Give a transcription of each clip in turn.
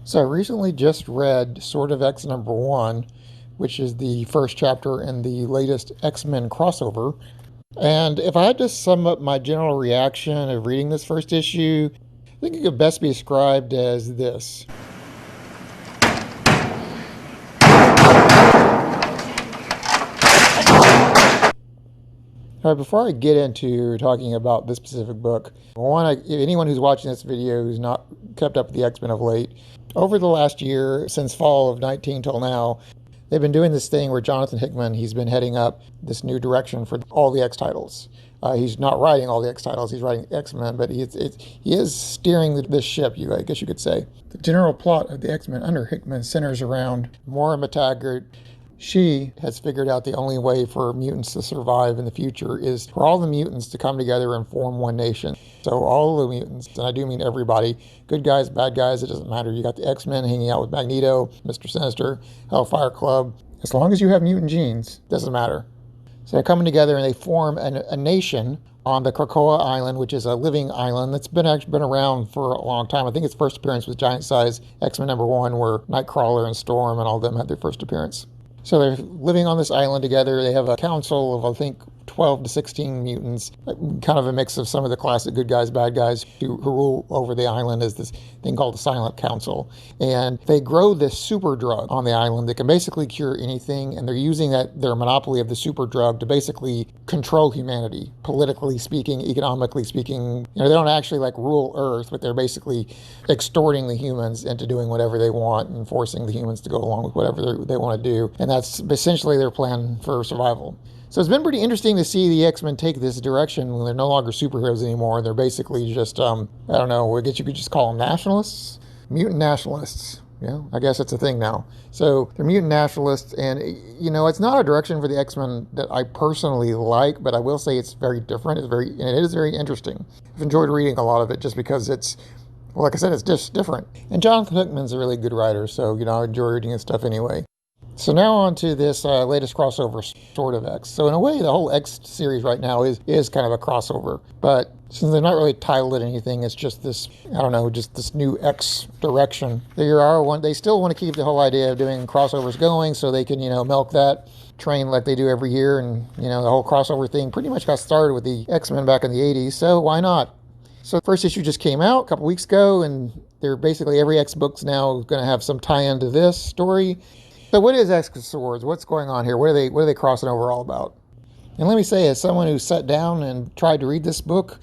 So I recently just read Sword of X #1, which is the first chapter in the latest X-Men crossover. And if I had to sum up my general reaction of reading this first issue, I think it could best be described as this. All right, before I get into talking about this specific book, anyone who's watching this video who's not kept up with the X-Men of late, over the last year, since fall of 19 till now, they've been doing this thing where Jonathan Hickman, he's been heading up this new direction for all the X titles. He's not writing all the X titles, he's writing X-Men, but he is steering this ship, I guess you could say. The general plot of the X-Men under Hickman centers around Moira MacTaggert. She has figured out the only way for mutants to survive in the future is for all the mutants to come together and form one nation. So all the mutants, and I do mean everybody, good guys, bad guys, it doesn't matter. You got the X-Men hanging out with Magneto, Mr. Sinister, Hellfire Club. As long as you have mutant genes, doesn't matter. So they're coming together and they form a nation on the Krakoa Island, which is a living island that's been around for a long time. I think its first appearance was Giant Size X-Men #1, where Nightcrawler and Storm and all of them had their first appearance. So they're living on this island together. They have a council of, I think, 12 to 16 mutants, kind of a mix of some of the classic good guys, bad guys who rule over the island as this thing called the Silent Council. And they grow this super drug on the island that can basically cure anything, and they're using their monopoly of the super drug to basically control humanity, politically speaking, economically speaking. They don't actually rule Earth, but they're basically extorting the humans into doing whatever they want and forcing the humans to go along with whatever they want to do. And that's essentially their plan for survival. So it's been pretty interesting to see the X-Men take this direction when they're no longer superheroes anymore. They're basically just, I don't know, I guess you could just call them nationalists? Mutant nationalists. Yeah, I guess it's a thing now. So they're mutant nationalists, and, it's not a direction for the X-Men that I personally like, but I will say it's very different. And it is very interesting. I've enjoyed reading a lot of it just because like I said, it's just different. And Jonathan Hickman's a really good writer, so, I enjoy reading his stuff anyway. So now on to this latest crossover, Sword of X. So in a way, the whole X series right now is kind of a crossover. But since they're not really titled it anything, it's just this, just this new X direction. They still want to keep the whole idea of doing crossovers going so they can, milk that train like they do every year. And, the whole crossover thing pretty much got started with the X-Men back in the 80s. So why not? So the first issue just came out a couple weeks ago, and they're basically every X book's now going to have some tie-in to this story. So what is X Swords? What's going on here? What are they crossing over all about? And let me say, as someone who sat down and tried to read this book,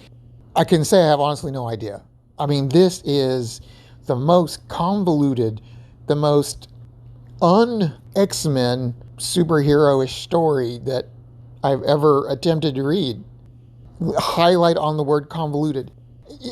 I can say I have honestly no idea. I mean, this is the most convoluted, the most un-X-Men superhero-ish story that I've ever attempted to read. Highlight on the word convoluted.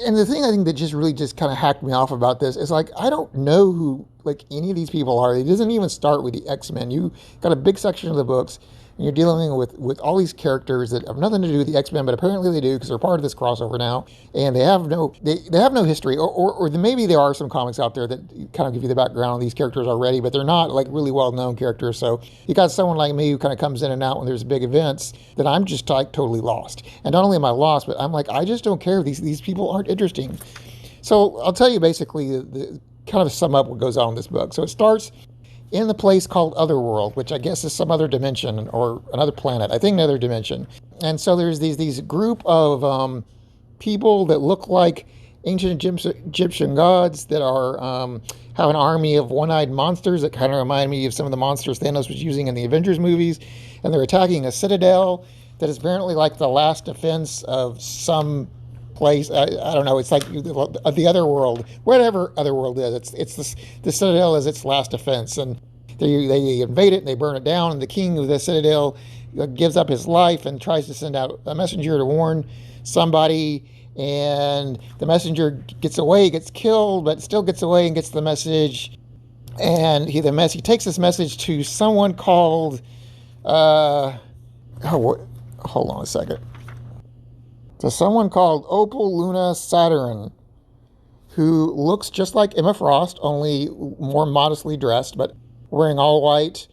And the thing I think that just kind of hacked me off about this is I don't know who any of these people are. It doesn't even start with the X-Men. You got a big section of the books, and you're dealing with all these characters that have nothing to do with the X-Men, but apparently they do because they're part of this crossover now, and they have no history, or maybe there are some comics out there that kind of give you the background on these characters already, but they're not really well-known characters. So you got someone like me who kind of comes in and out when there's big events that I'm just totally lost. And not only am I lost, but I'm I just don't care. These people aren't interesting. So I'll tell you basically the kind of sum up what goes on in this book. So it starts in the place called Otherworld, which I guess is some other dimension or another planet. I think another dimension. And so there's these group of people that look like ancient Egyptian gods that are have an army of one-eyed monsters that kind of remind me of some of the monsters Thanos was using in the Avengers movies. And they're attacking a citadel that is apparently the last defense of some place. I don't know. It's the other world, whatever other world is. It's the citadel is its last defense, and they invade it and they burn it down. And the king of the citadel gives up his life and tries to send out a messenger to warn somebody. And the messenger gets away, gets killed, but still gets away and gets the message. And he takes this message to someone called. Hold on a second. To someone called Opal Luna Saturn, who looks just like Emma Frost, only more modestly dressed, but wearing all white,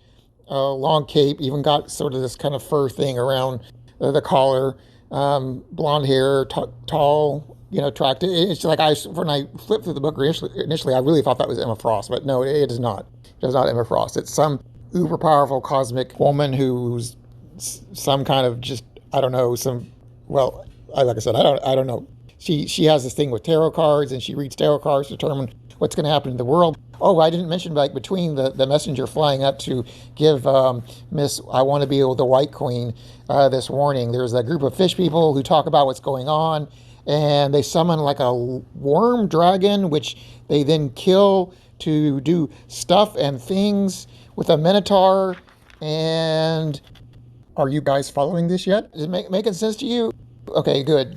long cape, even got sort of this kind of fur thing around the collar, blonde hair, tall, tracked it. It's like when I flipped through the book initially, I really thought that was Emma Frost, but no, it is not. It is not Emma Frost. It's some uber powerful cosmic woman who's some kind of just, I don't know, well, like I said, I don't know. She has this thing with tarot cards, and she reads tarot cards to determine what's going to happen in the world. Oh, I didn't mention, like, between the messenger flying up to give Miss I Want to Be with the White Queen this warning, there's a group of fish people who talk about what's going on, and they summon like a worm dragon, which they then kill to do stuff and things with a minotaur. And are you guys following this yet? Is it making sense to you? Okay, good.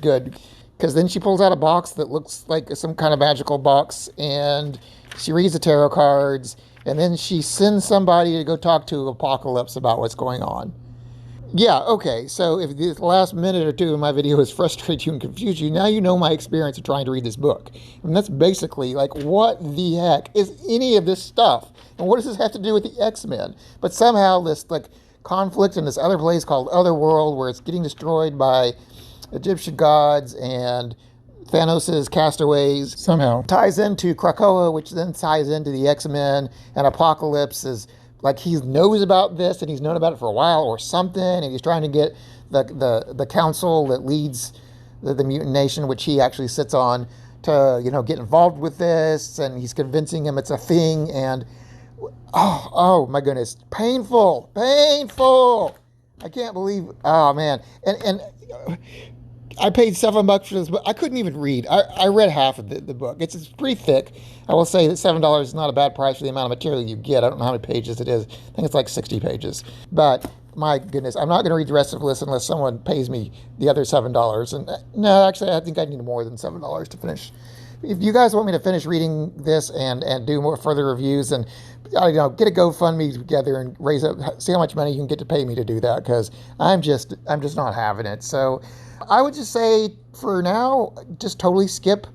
Because then she pulls out a box that looks like some kind of magical box, and she reads the tarot cards, and then she sends somebody to go talk to Apocalypse about what's going on. Yeah, okay, so if the last minute or two of my video has frustrated you and confused you, now you know my experience of trying to read this book. And that's basically, like, what the heck is any of this stuff? And what does this have to do with the X-Men? But somehow this, like, conflict in this other place called Otherworld, where it's getting destroyed by Egyptian gods and Thanos' castaways, somehow ties into Krakoa, which then ties into the X-Men, and Apocalypse is like he knows about this and he's known about it for a while or something, and he's trying to get the council that leads the mutant nation, which he actually sits on, to get involved with this, and he's convincing him it's a thing. And oh my goodness, painful. I can't believe. Oh man, and I paid $7 for this book. I couldn't even read. I read half of the book. It's pretty thick. I will say that $7 is not a bad price for the amount of material you get. I don't know how many pages it is. I think it's like 60 pages. But my goodness, I'm not going to read the rest of this unless someone pays me the other $7. And no, actually, I think I need more than $7 to finish. If you guys want me to finish reading this and do more further reviews, and get a GoFundMe together and raise up, see how much money you can get to pay me to do that, because I'm just not having it. So I would just say, for now, just totally skip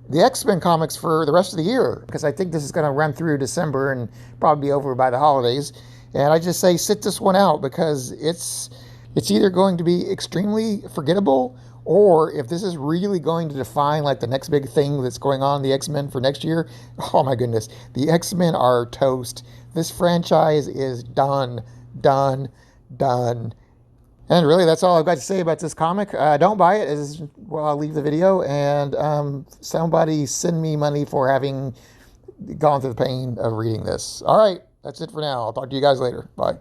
the X-Men comics for the rest of the year, because I think this is going to run through December and probably be over by the holidays. And I just say sit this one out, because it's either going to be extremely forgettable, or if this is really going to define like the next big thing that's going on in the X-Men for next year, oh my goodness, the X-Men are toast. This franchise is done. And really, that's all I've got to say about this comic. Don't buy it. Well, I'll leave the video, and somebody send me money for having gone through the pain of reading this. All right, that's it for now. I'll talk to you guys later. Bye.